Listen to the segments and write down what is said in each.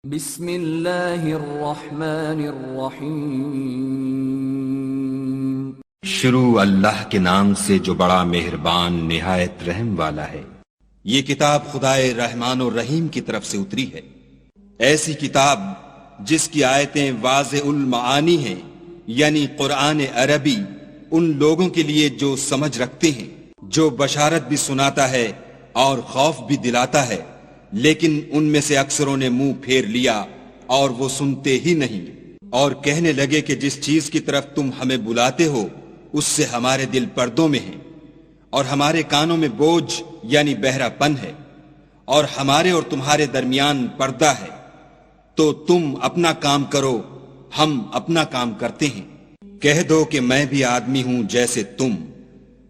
بسم اللہ الرحمن الرحیم۔ شروع اللہ کے نام سے جو بڑا مہربان نہایت رحم والا ہے۔ یہ کتاب خدائے رحمان و رحیم کی طرف سے اتری ہے، ایسی کتاب جس کی آیتیں واضح المعانی ہیں، یعنی قرآن عربی ان لوگوں کے لیے جو سمجھ رکھتے ہیں، جو بشارت بھی سناتا ہے اور خوف بھی دلاتا ہے، لیکن ان میں سے اکثروں نے منہ پھیر لیا اور وہ سنتے ہی نہیں، اور کہنے لگے کہ جس چیز کی طرف تم ہمیں بلاتے ہو اس سے ہمارے دل پردوں میں ہیں، اور ہمارے کانوں میں بوجھ یعنی بہرا پن ہے، اور ہمارے اور تمہارے درمیان پردہ ہے، تو تم اپنا کام کرو، ہم اپنا کام کرتے ہیں۔ کہہ دو کہ میں بھی آدمی ہوں جیسے تم،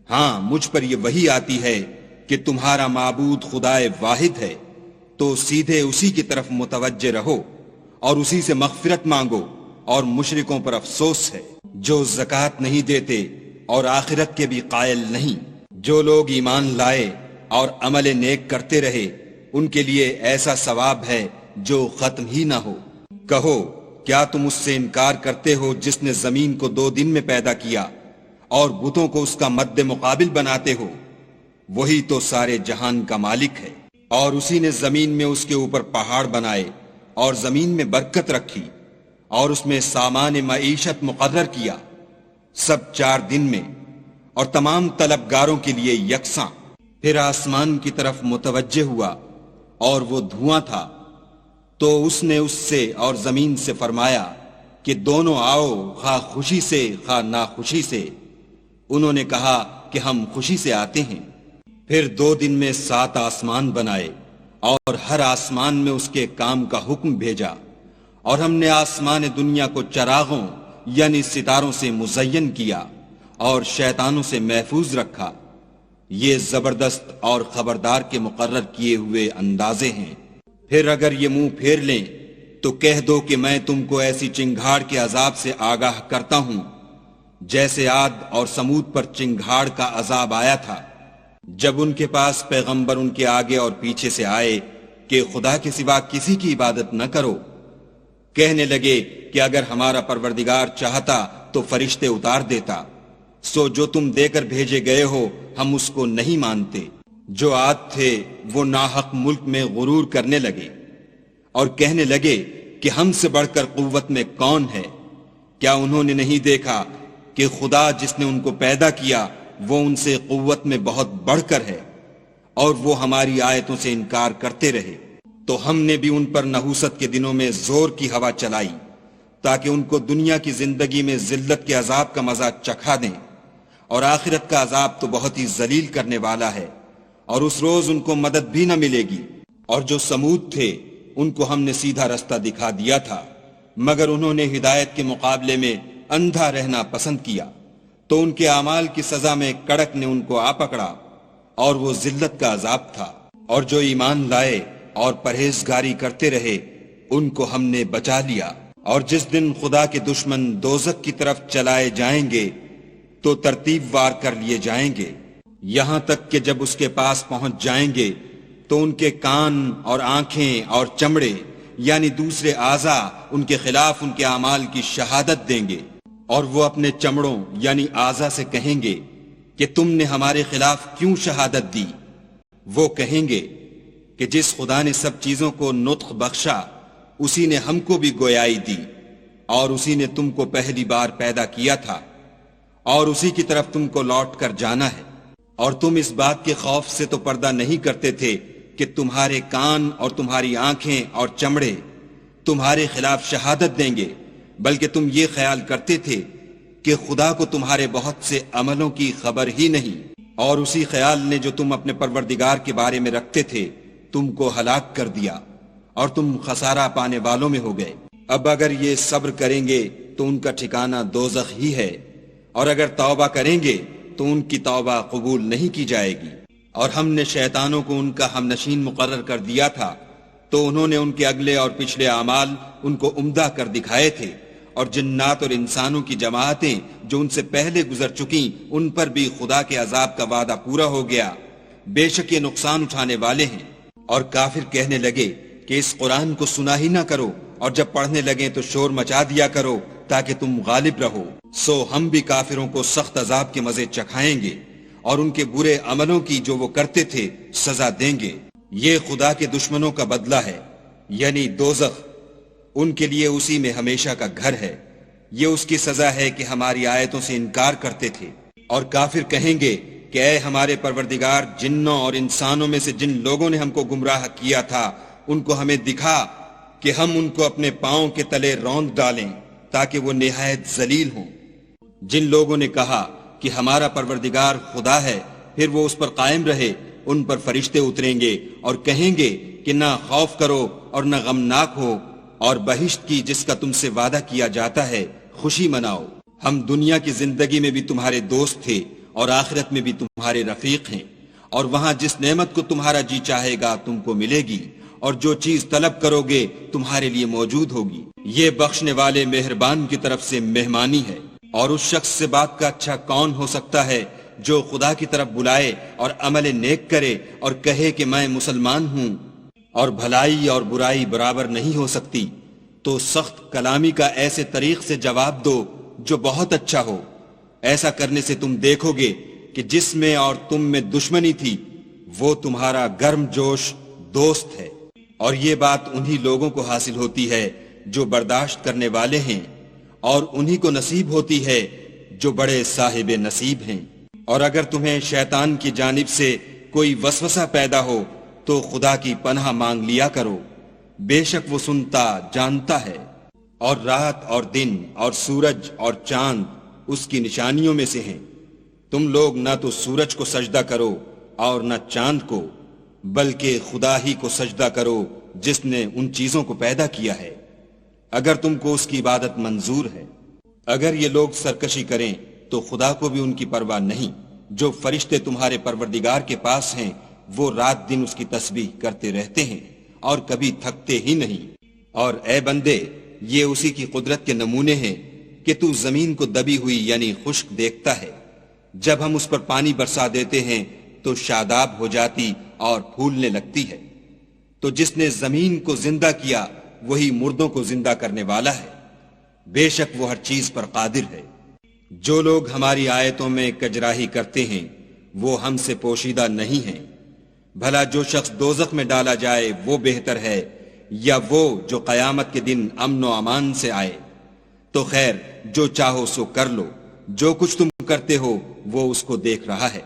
ہاں مجھ پر یہ وحی آتی ہے کہ تمہارا معبود خدائے واحد ہے، تو سیدھے اسی کی طرف متوجہ رہو اور اسی سے مغفرت مانگو، اور مشرکوں پر افسوس ہے جو زکوٰۃ نہیں دیتے اور آخرت کے بھی قائل نہیں۔ جو لوگ ایمان لائے اور عمل نیک کرتے رہے ان کے لیے ایسا ثواب ہے جو ختم ہی نہ ہو۔ کہو کیا تم اس سے انکار کرتے ہو جس نے زمین کو 2 دن میں پیدا کیا اور بتوں کو اس کا مد مقابل بناتے ہو؟ وہی تو سارے جہان کا مالک ہے، اور اسی نے زمین میں اس کے اوپر پہاڑ بنائے اور زمین میں برکت رکھی اور اس میں سامان معیشت مقرر کیا، سب 4 دن میں اور تمام طلبگاروں کے لیے یکساں۔ پھر آسمان کی طرف متوجہ ہوا اور وہ دھواں تھا، تو اس نے اس سے اور زمین سے فرمایا کہ دونوں آؤ، خواہ خوشی سے خواہ ناخوشی سے۔ انہوں نے کہا کہ ہم خوشی سے آتے ہیں۔ پھر 2 دن میں 7 آسمان بنائے اور ہر آسمان میں اس کے کام کا حکم بھیجا، اور ہم نے آسمان دنیا کو چراغوں یعنی ستاروں سے مزین کیا اور شیطانوں سے محفوظ رکھا۔ یہ زبردست اور خبردار کے مقرر کیے ہوئے اندازے ہیں۔ پھر اگر یہ منہ پھیر لیں تو کہہ دو کہ میں تم کو ایسی چنگھاڑ کے عذاب سے آگاہ کرتا ہوں جیسے عاد اور سمود پر چنگھاڑ کا عذاب آیا تھا، جب ان کے پاس پیغمبر ان کے آگے اور پیچھے سے آئے کہ خدا کے سوا کسی کی عبادت نہ کرو۔ کہنے لگے کہ اگر ہمارا پروردگار چاہتا تو فرشتے اتار دیتا، سو جو تم دے کر بھیجے گئے ہو ہم اس کو نہیں مانتے۔ جو عاد تھے وہ ناحق ملک میں غرور کرنے لگے اور کہنے لگے کہ ہم سے بڑھ کر قوت میں کون ہے؟ کیا انہوں نے نہیں دیکھا کہ خدا جس نے ان کو پیدا کیا وہ ان سے قوت میں بہت بڑھ کر ہے، اور وہ ہماری آیتوں سے انکار کرتے رہے۔ تو ہم نے بھی ان پر نحوست کے دنوں میں زور کی ہوا چلائی تاکہ ان کو دنیا کی زندگی میں ذلت کے عذاب کا مزہ چکھا دیں، اور آخرت کا عذاب تو بہت ہی ذلیل کرنے والا ہے، اور اس روز ان کو مدد بھی نہ ملے گی۔ اور جو سمود تھے ان کو ہم نے سیدھا رستہ دکھا دیا تھا، مگر انہوں نے ہدایت کے مقابلے میں اندھا رہنا پسند کیا، تو ان کے اعمال کی سزا میں کڑک نے ان کو آ پکڑا، اور وہ ذلت کا عذاب تھا۔ اور جو ایمان لائے اور پرہیزگاری کرتے رہے ان کو ہم نے بچا لیا۔ اور جس دن خدا کے دشمن دوزخ کی طرف چلائے جائیں گے تو ترتیب وار کر لیے جائیں گے، یہاں تک کہ جب اس کے پاس پہنچ جائیں گے تو ان کے کان اور آنکھیں اور چمڑے یعنی دوسرے اعضاء ان کے خلاف ان کے اعمال کی شہادت دیں گے، اور وہ اپنے چمڑوں یعنی اعضاء سے کہیں گے کہ تم نے ہمارے خلاف کیوں شہادت دی؟ وہ کہیں گے کہ جس خدا نے سب چیزوں کو نطق بخشا اسی نے ہم کو بھی گویائی دی، اور اسی نے تم کو پہلی بار پیدا کیا تھا، اور اسی کی طرف تم کو لوٹ کر جانا ہے۔ اور تم اس بات کے خوف سے تو پردہ نہیں کرتے تھے کہ تمہارے کان اور تمہاری آنکھیں اور چمڑے تمہارے خلاف شہادت دیں گے، بلکہ تم یہ خیال کرتے تھے کہ خدا کو تمہارے بہت سے عملوں کی خبر ہی نہیں، اور اسی خیال نے جو تم اپنے پروردگار کے بارے میں رکھتے تھے تم کو ہلاک کر دیا، اور تم خسارہ پانے والوں میں ہو گئے۔ اب اگر یہ صبر کریں گے تو ان کا ٹھکانہ دوزخ ہی ہے، اور اگر توبہ کریں گے تو ان کی توبہ قبول نہیں کی جائے گی۔ اور ہم نے شیطانوں کو ان کا ہمنشین مقرر کر دیا تھا، تو انہوں نے ان کے اگلے اور پچھلے اعمال ان کو عمدہ کر دکھائے تھے، اور جنات اور انسانوں کی جماعتیں جو ان سے پہلے گزر چکیں ان پر بھی خدا کے عذاب کا وعدہ پورا ہو گیا، بے شک یہ نقصان اٹھانے والے ہیں۔ اور کافر کہنے لگے کہ اس قرآن کو سنا ہی نہ کرو، اور جب پڑھنے لگیں تو شور مچا دیا کرو تاکہ تم غالب رہو۔ سو ہم بھی کافروں کو سخت عذاب کے مزے چکھائیں گے اور ان کے برے عملوں کی جو وہ کرتے تھے سزا دیں گے۔ یہ خدا کے دشمنوں کا بدلہ ہے، یعنی دوزخ، ان کے لیے اسی میں ہمیشہ کا گھر ہے۔ یہ اس کی سزا ہے کہ ہماری آیتوں سے انکار کرتے تھے۔ اور کافر کہیں گے کہ اے ہمارے پروردگار، جنوں اور انسانوں میں سے جن لوگوں نے ہم کو گمراہ کیا تھا ان کو ہمیں دکھا کہ ہم ان کو اپنے پاؤں کے تلے روند ڈالیں تاکہ وہ نہایت ذلیل ہوں۔ جن لوگوں نے کہا کہ ہمارا پروردگار خدا ہے، پھر وہ اس پر قائم رہے، ان پر فرشتے اتریں گے اور کہیں گے کہ نہ خوف کرو اور نہ غمناک ہو، اور بہشت کی جس کا تم سے وعدہ کیا جاتا ہے خوشی مناؤ۔ ہم دنیا کی زندگی میں بھی تمہارے دوست تھے اور آخرت میں بھی تمہارے رفیق ہیں، اور وہاں جس نعمت کو تمہارا جی چاہے گا تم کو ملے گی، اور جو چیز طلب کرو گے تمہارے لیے موجود ہوگی۔ یہ بخشنے والے مہربان کی طرف سے مہمانی ہے۔ اور اس شخص سے بات کا اچھا کون ہو سکتا ہے جو خدا کی طرف بلائے اور عمل نیک کرے اور کہے کہ میں مسلمان ہوں، اور بھلائی اور برائی برابر نہیں ہو سکتی، تو سخت کلامی کا ایسے طریق سے جواب دو جو بہت اچھا ہو۔ ایسا کرنے سے تم دیکھو گے کہ جس میں اور تم میں دشمنی تھی وہ تمہارا گرم جوش دوست ہے، اور یہ بات انہی لوگوں کو حاصل ہوتی ہے جو برداشت کرنے والے ہیں، اور انہی کو نصیب ہوتی ہے جو بڑے صاحب نصیب ہیں۔ اور اگر تمہیں شیطان کی جانب سے کوئی وسوسہ پیدا ہو تو خدا کی پناہ مانگ لیا کرو، بے شک وہ سنتا جانتا ہے۔ اور رات اور دن اور سورج اور چاند اس کی نشانیوں میں سے ہیں۔ تم لوگ نہ تو سورج کو سجدہ کرو اور نہ چاند کو، بلکہ خدا ہی کو سجدہ کرو جس نے ان چیزوں کو پیدا کیا ہے، اگر تم کو اس کی عبادت منظور ہے۔ اگر یہ لوگ سرکشی کریں تو خدا کو بھی ان کی پرواہ نہیں۔ جو فرشتے تمہارے پروردگار کے پاس ہیں وہ رات دن اس کی تسبیح کرتے رہتے ہیں اور کبھی تھکتے ہی نہیں۔ اور اے بندے، یہ اسی کی قدرت کے نمونے ہیں کہ تو زمین کو دبی ہوئی یعنی خشک دیکھتا ہے، جب ہم اس پر پانی برسا دیتے ہیں تو شاداب ہو جاتی اور پھولنے لگتی ہے۔ تو جس نے زمین کو زندہ کیا وہی مردوں کو زندہ کرنے والا ہے، بے شک وہ ہر چیز پر قادر ہے۔ جو لوگ ہماری آیتوں میں کجراہی کرتے ہیں وہ ہم سے پوشیدہ نہیں ہیں۔ بھلا جو شخص دوزخ میں ڈالا جائے وہ بہتر ہے یا وہ جو قیامت کے دن امن و امان سے آئے؟ تو خیر، جو چاہو سو کر لو، جو کچھ تم کرتے ہو وہ اس کو دیکھ رہا ہے۔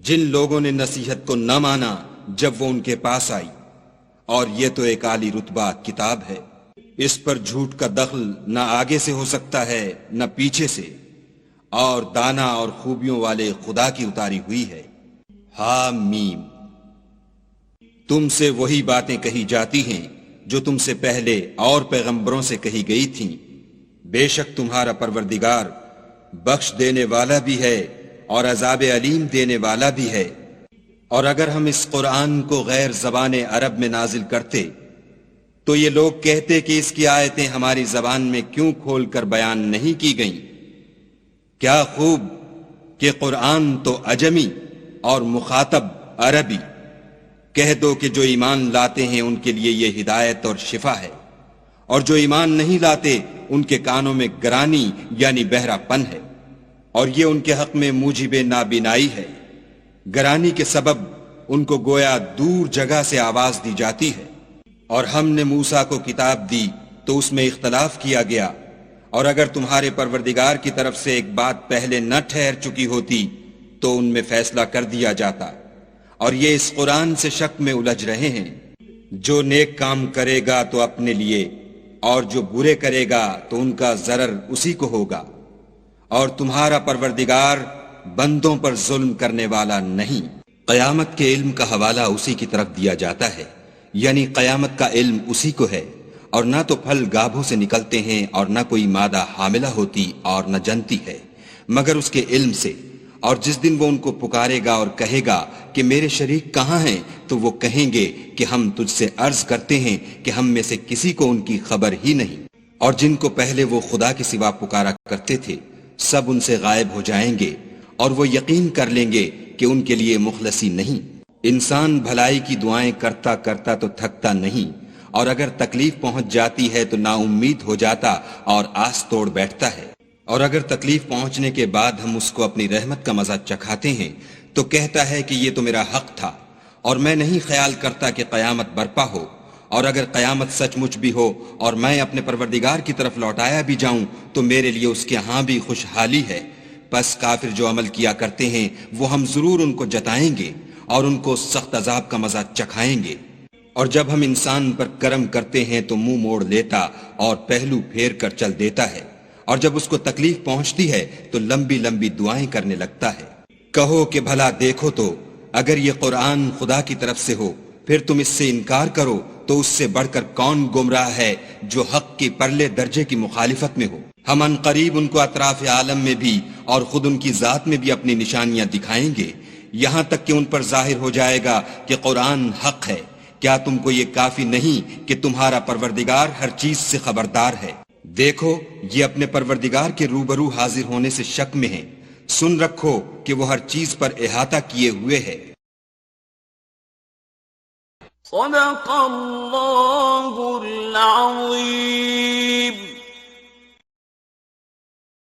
جن لوگوں نے نصیحت کو نہ مانا جب وہ ان کے پاس آئی، اور یہ تو ایک عالی رتبہ کتاب ہے، اس پر جھوٹ کا دخل نہ آگے سے ہو سکتا ہے نہ پیچھے سے، اور دانا اور خوبیوں والے خدا کی اتاری ہوئی ہے۔ حامیم۔ تم سے وہی باتیں کہی جاتی ہیں جو تم سے پہلے اور پیغمبروں سے کہی گئی تھیں، بے شک تمہارا پروردگار بخش دینے والا بھی ہے اور عذاب علیم دینے والا بھی ہے۔ اور اگر ہم اس قرآن کو غیر زبان عرب میں نازل کرتے تو یہ لوگ کہتے کہ اس کی آیتیں ہماری زبان میں کیوں کھول کر بیان نہیں کی گئیں؟ کیا خوب کہ قرآن تو عجمی اور مخاطب عربی۔ کہہ دو کہ جو ایمان لاتے ہیں ان کے لیے یہ ہدایت اور شفا ہے، اور جو ایمان نہیں لاتے ان کے کانوں میں گرانی یعنی بہرا پن ہے، اور یہ ان کے حق میں موجب نابینائی ہے۔ گرانی کے سبب ان کو گویا دور جگہ سے آواز دی جاتی ہے۔ اور ہم نے موسیٰ کو کتاب دی تو اس میں اختلاف کیا گیا، اور اگر تمہارے پروردگار کی طرف سے ایک بات پہلے نہ ٹھہر چکی ہوتی تو ان میں فیصلہ کر دیا جاتا، اور یہ اس قرآن سے شک میں الجھ رہے ہیں۔ جو نیک کام کرے گا تو اپنے لیے، اور جو برے کرے گا تو ان کا ضرر اسی کو ہوگا، اور تمہارا پروردگار بندوں پر ظلم کرنے والا نہیں۔ قیامت کے علم کا حوالہ اسی کی طرف دیا جاتا ہے، یعنی قیامت کا علم اسی کو ہے، اور نہ تو پھل گابھوں سے نکلتے ہیں اور نہ کوئی مادہ حاملہ ہوتی اور نہ جنتی ہے، مگر اس کے علم سے۔ اور جس دن وہ ان کو پکارے گا اور کہے گا کہ میرے شریک کہاں ہیں، تو وہ کہیں گے کہ ہم تجھ سے عرض کرتے ہیں کہ ہم میں سے کسی کو ان کی خبر ہی نہیں۔ اور جن کو پہلے وہ خدا کے سوا پکارا کرتے تھے سب ان سے غائب ہو جائیں گے، اور وہ یقین کر لیں گے کہ ان کے لیے مخلصی نہیں۔ انسان بھلائی کی دعائیں کرتا کرتا تو تھکتا نہیں، اور اگر تکلیف پہنچ جاتی ہے تو نا امید ہو جاتا اور آس توڑ بیٹھتا ہے، اور اگر تکلیف پہنچنے کے بعد ہم اس کو اپنی رحمت کا مزہ چکھاتے ہیں تو کہتا ہے کہ یہ تو میرا حق تھا اور میں نہیں خیال کرتا کہ قیامت برپا ہو، اور اگر قیامت سچ مچ بھی ہو اور میں اپنے پروردگار کی طرف لوٹایا بھی جاؤں تو میرے لیے اس کے ہاں بھی خوشحالی ہے۔ پس کافر جو عمل کیا کرتے ہیں وہ ہم ضرور ان کو جتائیں گے اور ان کو سخت عذاب کا مزہ چکھائیں گے۔ اور جب ہم انسان پر کرم کرتے ہیں تو منہ موڑ لیتا اور پہلو پھیر کر چل دیتا ہے، اور جب اس کو تکلیف پہنچتی ہے تو لمبی لمبی دعائیں کرنے لگتا ہے۔ کہو کہ بھلا دیکھو تو اگر یہ قرآن خدا کی طرف سے ہو پھر تم اس سے انکار کرو تو اس سے بڑھ کر کون گمراہ ہے جو حق کی پرلے درجے کی مخالفت میں ہو۔ ہم ان قریب ان کو اطراف عالم میں بھی اور خود ان کی ذات میں بھی اپنی نشانیاں دکھائیں گے، یہاں تک کہ ان پر ظاہر ہو جائے گا کہ قرآن حق ہے۔ کیا تم کو یہ کافی نہیں کہ تمہارا پروردگار ہر چیز سے خبردار ہے؟ دیکھو یہ اپنے پروردگار کے روبرو حاضر ہونے سے شک میں ہیں، سن رکھو کہ وہ ہر چیز پر احاطہ کیے ہوئے ہے۔ صدق اللہ العظیم۔